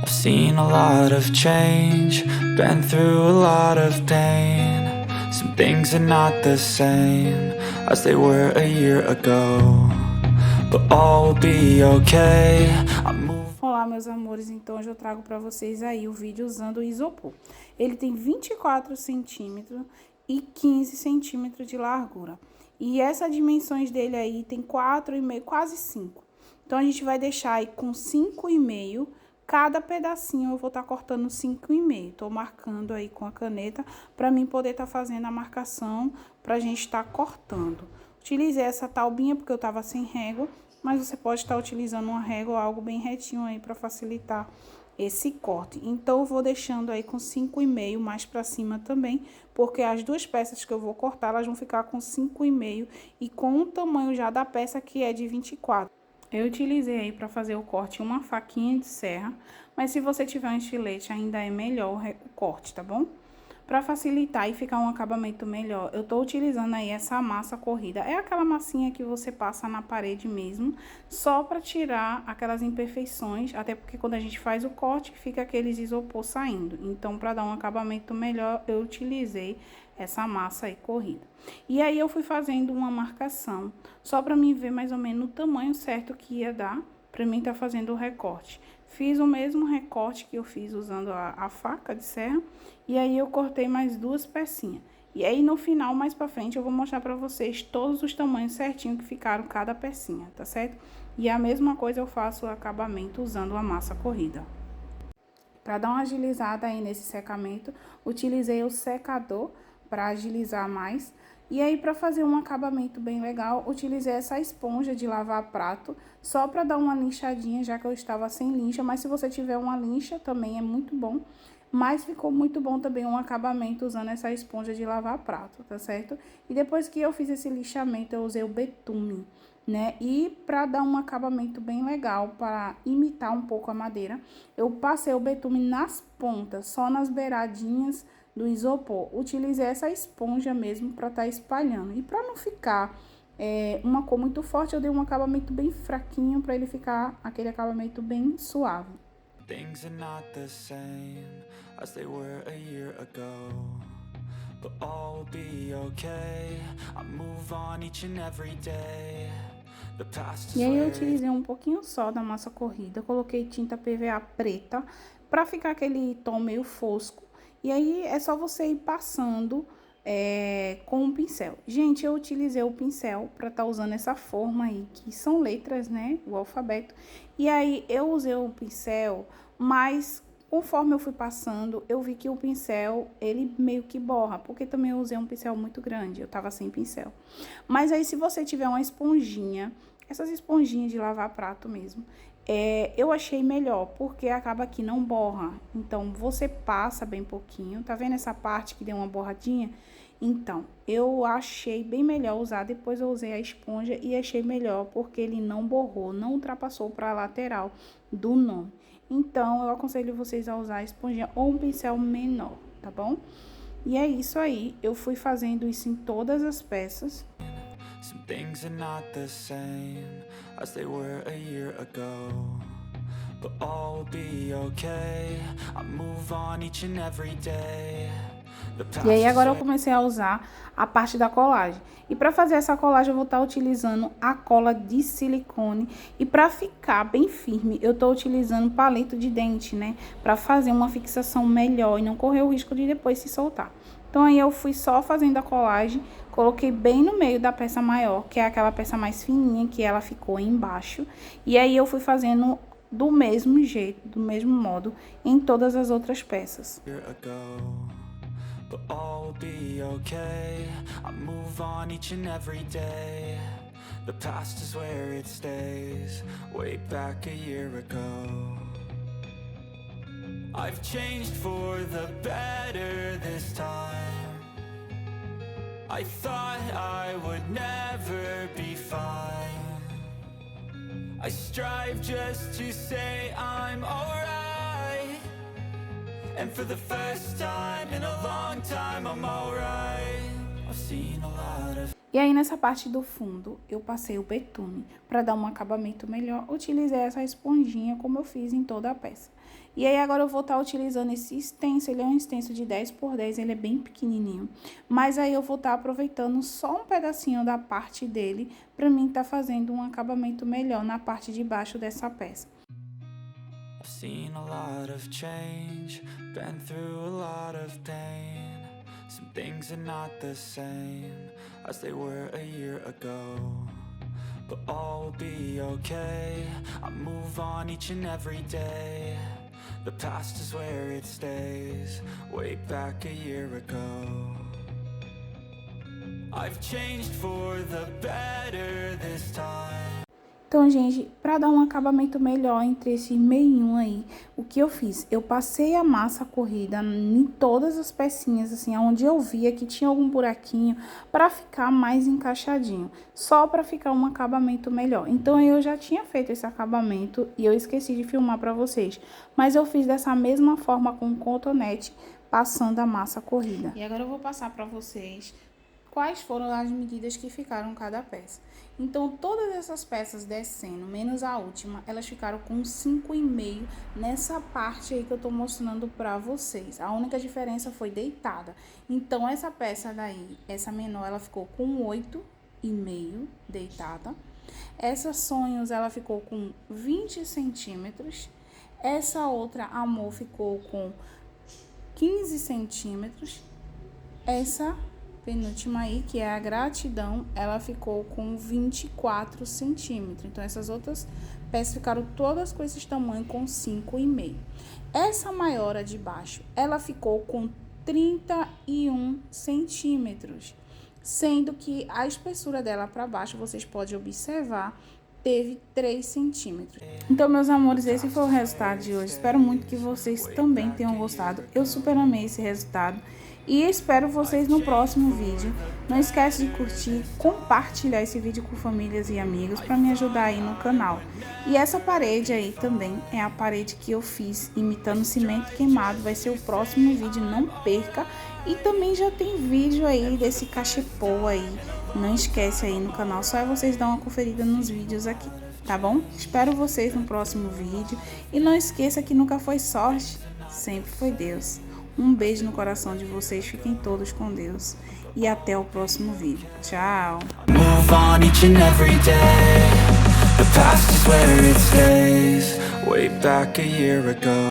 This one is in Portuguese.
I've seen a lot of change, been through a lot of pain. Some things are not the same as they were a year ago, but all will be okay. Olá, meus amores, então hoje eu trago para vocês aí o vídeo usando o isopor. Ele tem 24 centímetros e 15 centímetros de largura. E essas dimensões dele aí tem 4,5, quase 5. Então a gente vai deixar aí com 5,5. Cada pedacinho eu vou estar cortando 5,5. Tô marcando aí com a caneta para mim poder estar fazendo a marcação pra gente estar cortando. Utilizei essa taubinha porque eu tava sem régua, mas você pode estar utilizando uma régua ou algo bem retinho aí para facilitar esse corte. Então eu vou deixando aí com 5,5 mais para cima também, porque as duas peças que eu vou cortar, elas vão ficar com 5,5 e com o tamanho já da peça que é de 24. Eu utilizei aí para fazer o corte uma faquinha de serra, mas se você tiver um estilete ainda é melhor o corte, tá bom? Para facilitar e ficar um acabamento melhor, eu tô utilizando aí essa massa corrida. É aquela massinha que você passa na parede mesmo, só para tirar aquelas imperfeições, até porque quando a gente faz o corte, fica aqueles isopor saindo. Então, para dar um acabamento melhor, eu utilizei essa massa aí corrida. E aí eu fui fazendo uma marcação, só para mim ver mais ou menos o tamanho certo que ia dar, para mim tá fazendo o recorte. Fiz o mesmo recorte que eu fiz usando a faca de serra, e aí eu cortei mais duas pecinhas. E aí no final, mais pra frente, eu vou mostrar pra vocês todos os tamanhos certinho que ficaram cada pecinha, tá certo? E a mesma coisa eu faço o acabamento usando a massa corrida. Para dar uma agilizada aí nesse secamento, utilizei o secador para agilizar mais. E aí, para fazer um acabamento bem legal, utilizei essa esponja de lavar prato, só para dar uma lixadinha, já que eu estava sem lixa, mas se você tiver uma lixa, também é muito bom. Mas ficou muito bom também um acabamento usando essa esponja de lavar prato, tá certo? E depois que eu fiz esse lixamento, eu usei o betume, né? E para dar um acabamento bem legal, para imitar um pouco a madeira, eu passei o betume nas pontas, só nas beiradinhas do isopor. Utilizei essa esponja mesmo para estar espalhando. E para não ficar uma cor muito forte, eu dei um acabamento bem fraquinho para ele ficar aquele acabamento bem suave. Things are not the same as they were a year ago, but all will be okay. I move on each and every day. The past is E aí eu where utilizei um pouquinho só da massa corrida, coloquei tinta PVA preta para ficar aquele tom meio fosco. E aí é só você ir passando com o pincel. Gente, eu utilizei o pincel para estar usando essa forma aí, que são letras, né, o alfabeto. E aí eu usei o pincel, mas conforme eu fui passando, eu vi que o pincel, ele meio que borra, porque também eu usei um pincel muito grande, eu tava sem pincel. Mas aí se você tiver uma esponjinha, essas esponjinhas de lavar prato mesmo, eu achei melhor, porque acaba que não borra. Então, você passa bem pouquinho, tá vendo essa parte que deu uma borradinha? Então, eu achei bem melhor usar, depois eu usei a esponja e achei melhor, porque ele não borrou, não ultrapassou para a lateral do nome. Então, eu aconselho vocês a usar a esponjinha ou um pincel menor, tá bom? E é isso aí, eu fui fazendo isso em todas as peças. some things are not the same as they were a year ago, but all will be okay. I move on each and every day. E aí agora eu comecei a usar a parte da colagem. E para fazer essa colagem eu vou estar utilizando a cola de silicone. E para ficar bem firme, eu tô utilizando palito de dente, né? Para fazer uma fixação melhor e não correr o risco de depois se soltar. Então aí eu fui só fazendo a colagem, coloquei bem no meio da peça maior, que é aquela peça mais fininha, que ela ficou embaixo. E aí eu fui fazendo do mesmo jeito, do mesmo modo, em todas as outras peças. But all will be okay. I move on each and every day. The past is where it stays, way back a year ago. I've changed for the better this time. I thought I would never be fine. I strive just to say I'm alright. And for the first time in a long time, I'm alright. I've seen a lot of... E aí, nessa parte do fundo, eu passei o betume. Para dar um acabamento melhor, utilizei essa esponjinha, como eu fiz em toda a peça. E aí, agora eu vou estar utilizando esse stencil, ele é um stencil de 10 por 10, ele é bem pequenininho. Mas aí, eu vou estar aproveitando só um pedacinho da parte dele, para mim estar fazendo um acabamento melhor na parte de baixo dessa peça. I've seen a lot of change, been through a lot of pain. Some things are not the same as they were a year ago, but all will be okay. I move on each and every day. The past is where it stays, way back a year ago. I've changed for the better this time. Então, gente, para dar um acabamento melhor entre esse meinho aí, o que eu fiz? Eu passei a massa corrida em todas as pecinhas, assim, onde eu via que tinha algum buraquinho, para ficar mais encaixadinho, só para ficar um acabamento melhor. Então, eu já tinha feito esse acabamento e eu esqueci de filmar para vocês, mas eu fiz dessa mesma forma com cotonete, passando a massa corrida. E agora eu vou passar para vocês quais foram as medidas que ficaram cada peça. Então, todas essas peças descendo, menos a última, elas ficaram com 5,5 nessa parte aí que eu tô mostrando pra vocês. A única diferença foi deitada. Então, essa peça daí, essa menor, ela ficou com 8,5 deitada. Essa Sonhos, ela ficou com 20 centímetros. Essa outra, Amor, ficou com 15 centímetros. Essa penúltima aí, que é a Gratidão, ela ficou com 24 centímetros. Então, essas outras peças ficaram todas com esse tamanho, com 5,5. Essa maior, a de baixo, ela ficou com 31 centímetros. Sendo que a espessura dela para baixo, vocês podem observar, teve 3 centímetros. Então, meus amores, esse foi o resultado de hoje. Espero muito que vocês também tenham gostado. Eu super amei esse resultado. E espero vocês no próximo vídeo. Não esquece de curtir, compartilhar esse vídeo com famílias e amigos para me ajudar aí no canal. E essa parede aí também é a parede que eu fiz imitando cimento queimado. Vai ser o próximo vídeo, não perca. E também já tem vídeo aí desse cachepô aí. Não esquece aí no canal, só é vocês dar uma conferida nos vídeos aqui, tá bom? Espero vocês no próximo vídeo. E não esqueça que nunca foi sorte, sempre foi Deus. Um beijo no coração de vocês, fiquem todos com Deus. E até o próximo vídeo. Tchau! Move on each and every day. The past is where it stays, way back a year ago.